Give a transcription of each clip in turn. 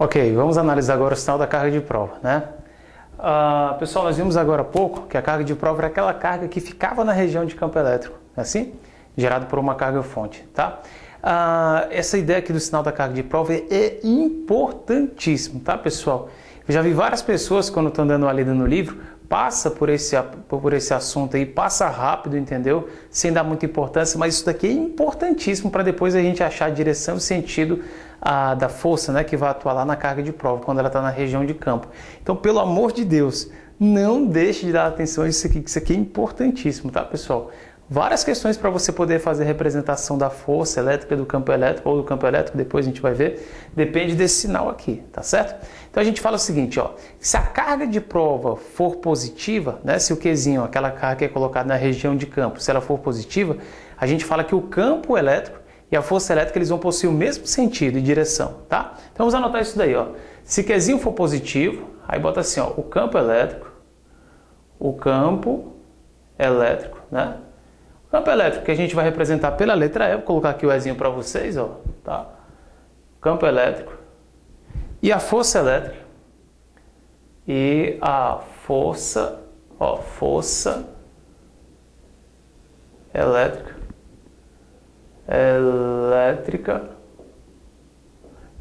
Ok, vamos analisar agora o sinal da carga de prova, né? Pessoal, nós vimos agora há pouco que a carga de prova era aquela carga que ficava na região de campo elétrico, assim, gerado por uma carga fonte, tá? Essa ideia aqui do sinal da carga de prova é importantíssimo, tá, pessoal? Eu já vi várias pessoas, quando estão dando uma lida no livro, passa por esse assunto aí, passa rápido, entendeu? Sem dar muita importância, mas isso daqui é importantíssimo para depois a gente achar a direção e sentido da força, né, que vai atuar lá na carga de prova, quando ela está na região de campo. Então, pelo amor de Deus, não deixe de dar atenção a isso aqui, que isso aqui é importantíssimo, tá, pessoal? Várias questões para você poder fazer a representação da força elétrica do campo elétrico ou do campo elétrico, depois a gente vai ver, depende desse sinal aqui, tá certo? Então a gente fala o seguinte, ó, se a carga de prova for positiva, né, se o Qzinho, aquela carga que é colocada na região de campo, se ela for positiva, a gente fala que o campo elétrico e a força elétrica eles vão possuir o mesmo sentido e direção, tá? Então vamos anotar isso daí, ó. Se Qzinho for positivo, aí bota assim, ó, o campo elétrico, né? Campo elétrico que a gente vai representar pela letra E, vou colocar aqui o Ezinho para vocês, ó, tá? Campo elétrico e a força elétrica e a força, ó, força elétrica,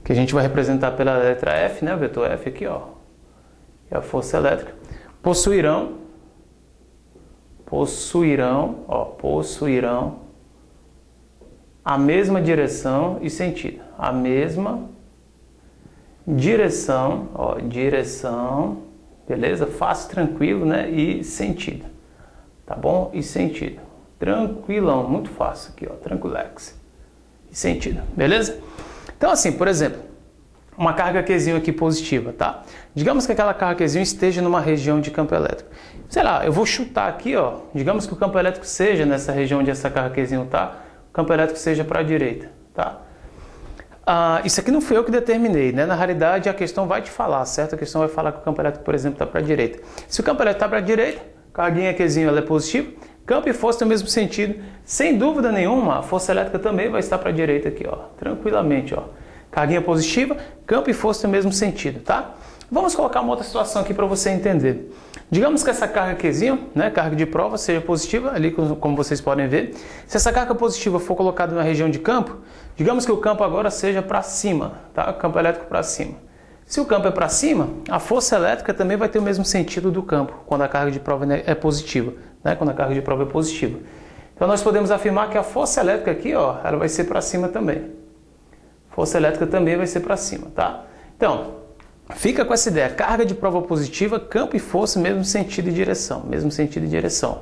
que a gente vai representar pela letra F, né? O vetor F aqui, ó, e a força elétrica possuirão a mesma direção e sentido. A mesma direção, ó, beleza? Fácil, tranquilo, né? E sentido. Tá bom? E sentido. Tranquilão, muito fácil aqui, ó, tranquilex. E sentido, beleza? Então assim, por exemplo, uma carga Qzinho aqui positiva, tá? Digamos que aquela carga Qzinho esteja numa região de campo elétrico. Sei lá, eu vou chutar aqui, ó. Digamos que o campo elétrico seja nessa região onde essa carga Qzinho tá, o campo elétrico seja para a direita, tá? Isso aqui não fui eu que determinei, né? Na realidade, a questão vai te falar, certo? A questão vai falar que o campo elétrico, por exemplo, está para a direita. Se o campo elétrico está para a direita, carguinha Qzinho ela é positiva, campo e força têm o mesmo sentido. Sem dúvida nenhuma, a força elétrica também vai estar para a direita aqui, ó. Tranquilamente, ó. Carguinha positiva, campo e força têm o mesmo sentido, tá? Vamos colocar uma outra situação aqui para você entender. Digamos que essa carga Qzinho, né, carga de prova, seja positiva, ali como vocês podem ver. Se essa carga positiva for colocada na região de campo, digamos que o campo agora seja para cima, tá? O campo elétrico para cima. Se o campo é para cima, a força elétrica também vai ter o mesmo sentido do campo, quando a carga de prova é positiva, né? Quando a carga de prova é positiva. Então nós podemos afirmar que a força elétrica aqui, ó, ela vai ser para cima também. Força elétrica também vai ser para cima, tá? Então, fica com essa ideia. Carga de prova positiva, campo e força, mesmo sentido e direção. Mesmo sentido e direção.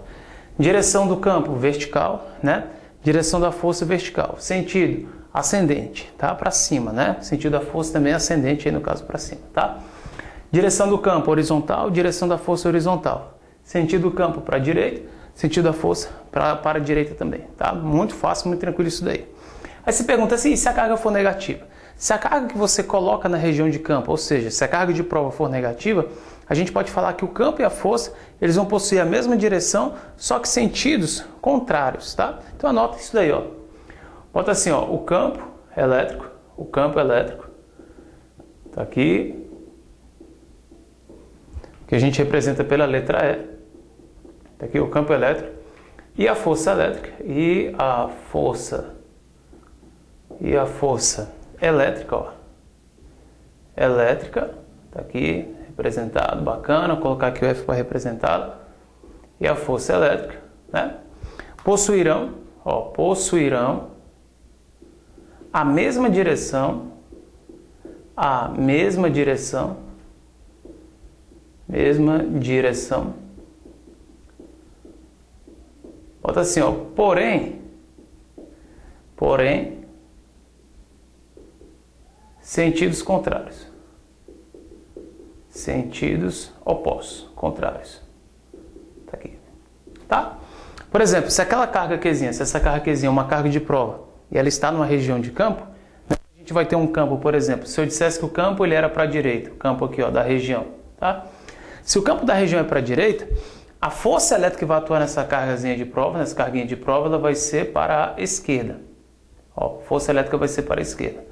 Direção do campo, vertical, né? Direção da força, vertical. Sentido, ascendente, tá? Para cima, né? Sentido da força também é ascendente, aí no caso para cima, tá? Direção do campo, horizontal. Direção da força, horizontal. Sentido do campo para a direita. Sentido da força para a direita também, tá? Muito fácil, muito tranquilo isso daí. Aí se pergunta assim, se a carga for negativa? Se a carga que você coloca na região de campo, ou seja, se a carga de prova for negativa, a gente pode falar que o campo e a força, eles vão possuir a mesma direção, só que sentidos contrários, tá? Então anota isso daí, ó. Bota assim, ó, o campo elétrico, tá aqui, que a gente representa pela letra E, tá aqui o campo elétrico, e a força elétrica, e a força elétrica, ó. Elétrica, tá aqui representado, bacana, vou colocar aqui o F para representado. E a força elétrica, né? Possuirão a mesma direção, Bota assim, ó, porém, sentidos contrários. Sentidos opostos, contrários. Tá aqui. Tá? Por exemplo, se aquela carga Qzinha, se essa carga Qzinha é uma carga de prova e ela está numa região de campo, né, a gente vai ter um campo, por exemplo, se eu dissesse que o campo ele era para a direita, o campo aqui, ó, da região, tá? Se o campo da região é para a direita, a força elétrica que vai atuar nessa cargazinha de prova, nessa carguinha de prova, ela vai ser para a esquerda. Ó, força elétrica vai ser para a esquerda.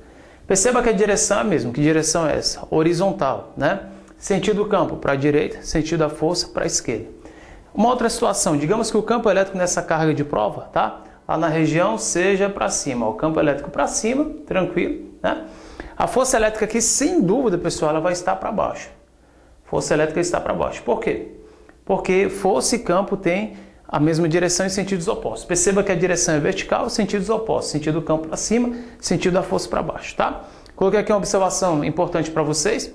Perceba que a direção é a mesma. Que direção é essa? Horizontal, né? Sentido do campo para a direita, sentido da força para a esquerda. Uma outra situação, digamos que o campo elétrico nessa carga de prova, tá? Lá na região seja para cima, ó, o campo elétrico para cima, tranquilo, né? A força elétrica aqui, sem dúvida, pessoal, ela vai estar para baixo. Força elétrica está para baixo. Por quê? Porque força e campo têm a mesma direção em sentidos opostos. Perceba que a direção é vertical, sentidos opostos. Sentido do campo para cima, sentido da força para baixo, tá? Coloquei aqui uma observação importante para vocês,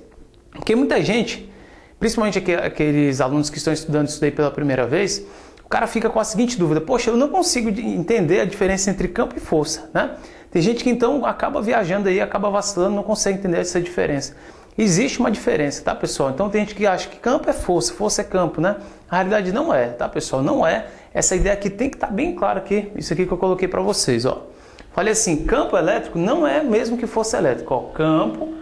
porque muita gente, principalmente aqueles alunos que estão estudando isso daí pela primeira vez, o cara fica com a seguinte dúvida: poxa, eu não consigo entender a diferença entre campo e força, né? Tem gente que então acaba viajando aí, acaba vacilando, não consegue entender essa diferença. Existe uma diferença, tá, pessoal? Então tem gente que acha que campo é força, força é campo, né? A realidade não é, tá, pessoal? Não é. Essa ideia aqui tem que estar bem clara aqui, isso aqui que eu coloquei para vocês, ó. Falei assim, campo elétrico não é o mesmo que força elétrica, ó. Campo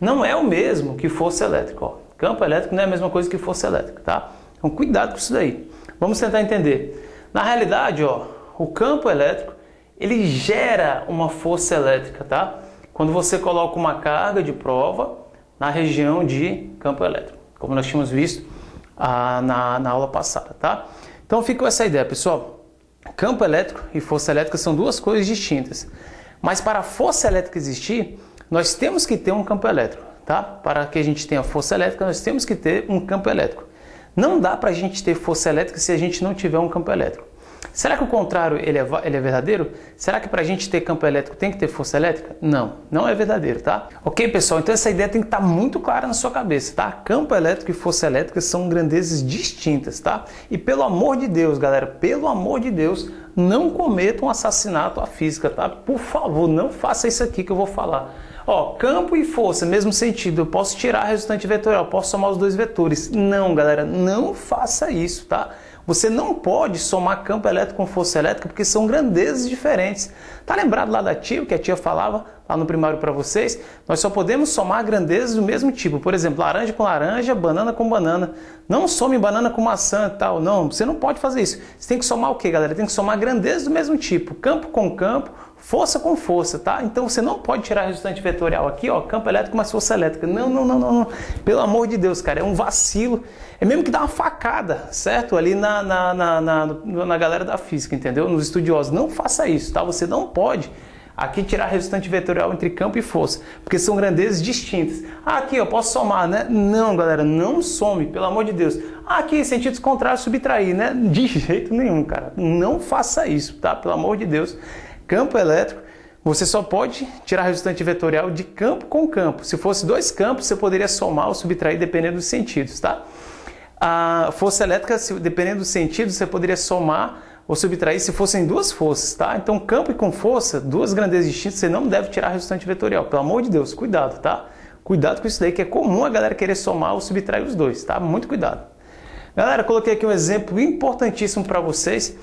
não é o mesmo que força elétrica, ó. Campo elétrico não é a mesma coisa que força elétrica, tá? Então cuidado com isso daí. Vamos tentar entender. Na realidade, ó, o campo elétrico, ele gera uma força elétrica, tá? Quando você coloca uma carga de prova na região de campo elétrico, como nós tínhamos visto na aula passada, tá? Então fica com essa ideia, pessoal. Campo elétrico e força elétrica são duas coisas distintas. Mas para a força elétrica existir, nós temos que ter um campo elétrico, tá? Para que a gente tenha força elétrica, nós temos que ter um campo elétrico. Não dá para a gente ter força elétrica se a gente não tiver um campo elétrico. Será que o contrário ele é verdadeiro? Será que para a gente ter campo elétrico tem que ter força elétrica? Não, não é verdadeiro, tá? Ok, pessoal? Então essa ideia tem que estar muito clara na sua cabeça, tá? Campo elétrico e força elétrica são grandezas distintas, tá? E pelo amor de Deus, galera, pelo amor de Deus, não cometa um assassinato à física, tá? Por favor, não faça isso aqui que eu vou falar. Ó, campo e força, mesmo sentido, eu posso tirar a resultante vetorial, posso somar os dois vetores. Não, galera, não faça isso, tá? Você não pode somar campo elétrico com força elétrica porque são grandezas diferentes. Tá lembrado lá da tia, que a tia falava lá no primário para vocês? Nós só podemos somar grandezas do mesmo tipo. Por exemplo, laranja com laranja, banana com banana. Não some banana com maçã e tal. Não, você não pode fazer isso. Você tem que somar o quê, galera? Tem que somar grandezas do mesmo tipo. Campo com campo, força com força, tá? Então você não pode tirar a resultante vetorial aqui, ó, campo elétrico mais força elétrica. Não, não, não, não, não. Pelo amor de Deus, cara, é um vacilo. É mesmo que dá uma facada, certo? Ali na galera da física, entendeu? Nos estudiosos. Não faça isso, tá? Você não pode aqui tirar a resultante vetorial entre campo e força, porque são grandezas distintas. Ah, aqui eu posso somar, né? Não, galera, não some, pelo amor de Deus. Ah, aqui sentidos contrários, subtrair, né? De jeito nenhum, cara. Não faça isso, tá? Pelo amor de Deus. Campo elétrico, você só pode tirar a resultante vetorial de campo com campo. Se fosse dois campos, você poderia somar ou subtrair dependendo dos sentidos, tá? A força elétrica, dependendo dos sentidos, você poderia somar ou subtrair se fossem duas forças, tá? Então, campo e com força, duas grandezas distintas, você não deve tirar a resultante vetorial. Pelo amor de Deus, cuidado, tá? Cuidado com isso daí, que é comum a galera querer somar ou subtrair os dois, tá? Muito cuidado. Galera, coloquei aqui um exemplo importantíssimo para vocês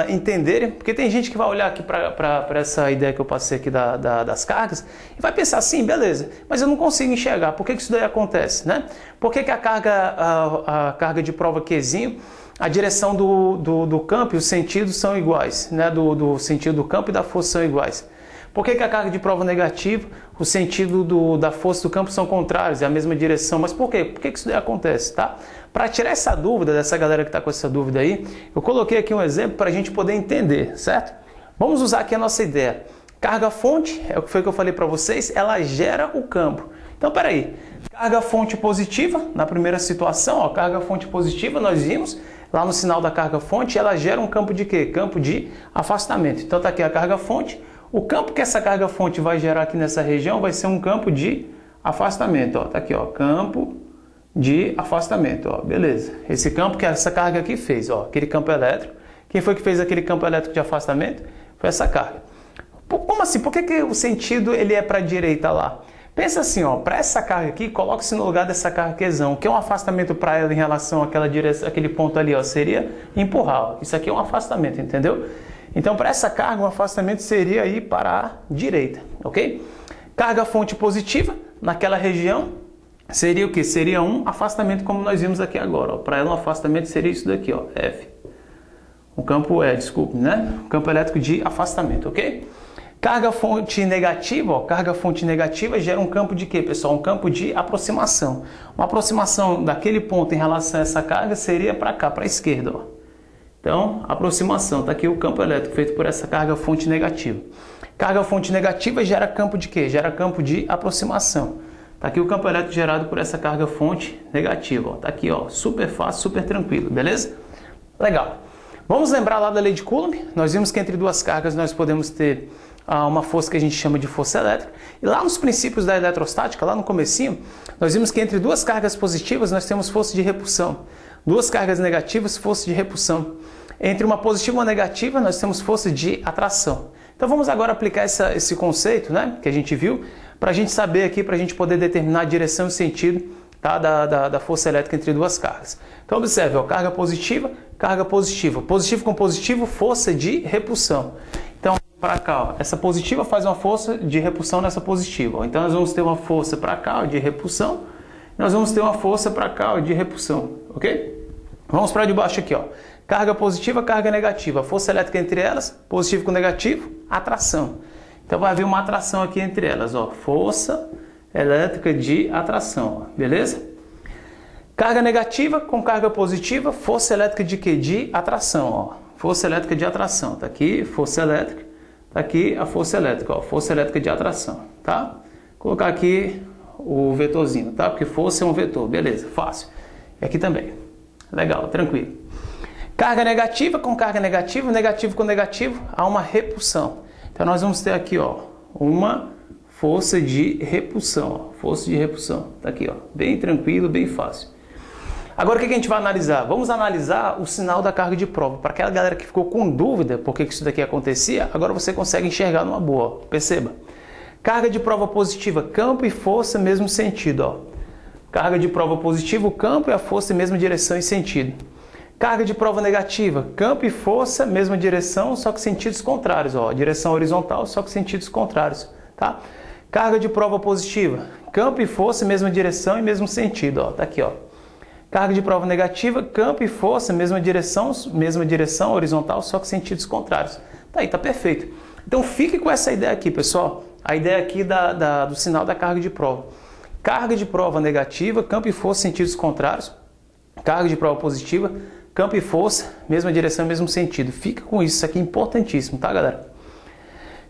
entenderem, porque tem gente que vai olhar aqui para essa ideia que eu passei aqui das cargas e vai pensar assim, beleza, mas eu não consigo enxergar, por que isso daí acontece, né? Por que a carga de prova Qzinho, a direção do campo e os sentidos são iguais, né? Do sentido do campo e da força são iguais? Por que a carga de prova negativa, o sentido da força do campo são contrários, é a mesma direção? Mas por quê? Por que isso daí acontece, tá? Para tirar essa dúvida, dessa galera que está com essa dúvida aí, eu coloquei aqui um exemplo para a gente poder entender, certo? Vamos usar aqui a nossa ideia. Carga-fonte, é o que foi que eu falei para vocês, ela gera o campo. Então, peraí, carga-fonte positiva, na primeira situação, ó, carga-fonte positiva, nós vimos lá no sinal da carga-fonte, ela gera um campo de quê? Campo de afastamento. Então, está aqui a carga-fonte. O campo que essa carga-fonte vai gerar aqui nessa região vai ser um campo de afastamento. Ó, tá aqui, ó, campo de afastamento. Ó, beleza. Esse campo que essa carga aqui fez, ó, aquele campo elétrico. Quem foi que fez aquele campo elétrico de afastamento? Foi essa carga. Como assim? Por que o sentido ele é para a direita lá? Pensa assim, ó, para essa carga aqui, coloque-se no lugar dessa carga Qzão. O que é um afastamento para ela em relação àquela direção, aquele ponto ali, ó, seria empurrar. Ó. Isso aqui é um afastamento, entendeu? Então, para essa carga, o afastamento seria ir para a direita, ok? Carga fonte positiva, naquela região, seria o quê? Seria um afastamento, como nós vimos aqui agora. Para ela, um afastamento seria isso daqui, ó, F. O campo desculpe, né? O campo elétrico de afastamento, ok? Carga fonte negativa, ó, carga fonte negativa gera um campo de quê, pessoal? Um campo de aproximação. Uma aproximação daquele ponto em relação a essa carga seria para cá, para a esquerda, ó. Então, aproximação, está aqui o campo elétrico feito por essa carga fonte negativa. Carga fonte negativa gera campo de quê? Gera campo de aproximação. Está aqui o campo elétrico gerado por essa carga fonte negativa. Está aqui, ó, super fácil, super tranquilo, beleza? Legal. Vamos lembrar lá da lei de Coulomb. Nós vimos que entre duas cargas nós podemos ter uma força que a gente chama de força elétrica. E lá nos princípios da eletrostática, lá no comecinho, nós vimos que entre duas cargas positivas nós temos força de repulsão. Duas cargas negativas, força de repulsão. Entre uma positiva e uma negativa, nós temos força de atração. Então vamos agora aplicar esse conceito, né, que a gente viu, para a gente saber aqui, para a gente poder determinar a direção e sentido, tá, da força elétrica entre duas cargas. Então observe, ó, carga positiva, positivo com positivo, força de repulsão. Então para cá, ó, essa positiva faz uma força de repulsão nessa positiva, ó. Então nós vamos ter uma força para cá, ó, de repulsão, nós vamos ter uma força para cá, ó, de repulsão, ok? Vamos para debaixo aqui, ó. Carga positiva, carga negativa, força elétrica entre elas, positivo com negativo, atração. Então vai haver uma atração aqui entre elas, ó, força elétrica de atração, ó, beleza? Carga negativa com carga positiva, força elétrica de quê? De atração, ó. Força elétrica de atração. Tá aqui força elétrica, tá aqui a força elétrica, ó, força elétrica de atração, tá? Vou colocar aqui o vetorzinho, tá? Porque força é um vetor, beleza, fácil. E aqui também. Legal, tranquilo. Carga negativa com carga negativa, negativo com negativo, há uma repulsão. Então nós vamos ter aqui, ó, uma força de repulsão, ó, força de repulsão. Tá aqui, ó, bem tranquilo, bem fácil. Agora o que a gente vai analisar? Vamos analisar o sinal da carga de prova. Para aquela galera que ficou com dúvida por que isso daqui acontecia, agora você consegue enxergar numa boa, ó. Perceba. Carga de prova positiva, campo e força, mesmo sentido, ó. Carga de prova positiva, o campo e a força em mesma direção e sentido. Carga de prova negativa, campo e força, mesma direção, só que sentidos contrários, ó. Direção horizontal, só que sentidos contrários, tá? Carga de prova positiva, campo e força, mesma direção e mesmo sentido, ó. Tá aqui, ó. Carga de prova negativa, campo e força, mesma direção horizontal, só que sentidos contrários. Tá aí, tá perfeito. Então fique com essa ideia aqui, pessoal. A ideia aqui do sinal da carga de prova. Carga de prova negativa, campo e força, sentidos contrários. Carga de prova positiva, campo e força, mesma direção, mesmo sentido. Fica com isso aqui é importantíssimo, tá, galera?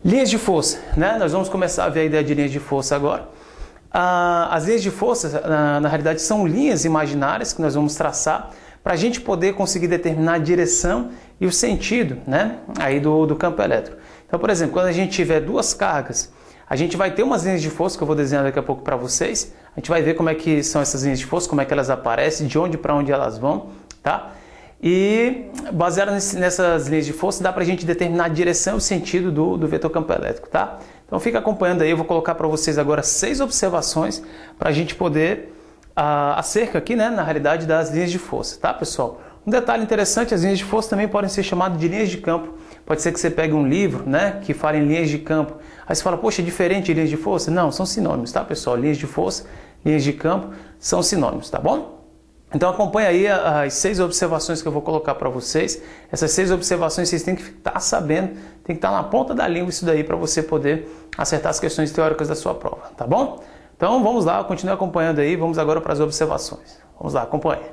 Linhas de força, né? Nós vamos começar a ver a ideia de linhas de força agora. As linhas de força, na realidade, são linhas imaginárias que nós vamos traçar para a gente poder conseguir determinar a direção e o sentido, né, aí do campo elétrico. Então, por exemplo, quando a gente tiver duas cargas, a gente vai ter umas linhas de força que eu vou desenhar daqui a pouco para vocês. A gente vai ver como é que são essas linhas de força, como é que elas aparecem, de onde para onde elas vão, tá? E baseado nessas linhas de força, dá para a gente determinar a direção e o sentido do vetor campo elétrico, tá? Então fica acompanhando aí, eu vou colocar para vocês agora 6 observações para a gente poder, acerca aqui, né, na realidade, das linhas de força, tá, pessoal? Um detalhe interessante, as linhas de força também podem ser chamadas de linhas de campo. Pode ser que você pegue um livro, né, que fale em linhas de campo. Aí você fala, poxa, é diferente de linhas de força? Não, são sinônimos, tá, pessoal? Linhas de força, linhas de campo são sinônimos, tá bom? Então acompanha aí as 6 observações que eu vou colocar para vocês. Essas 6 observações vocês têm que estar sabendo, tem que estar na ponta da língua isso daí para você poder acertar as questões teóricas da sua prova, tá bom? Então vamos lá, continue acompanhando aí, vamos agora para as observações. Vamos lá, acompanhe.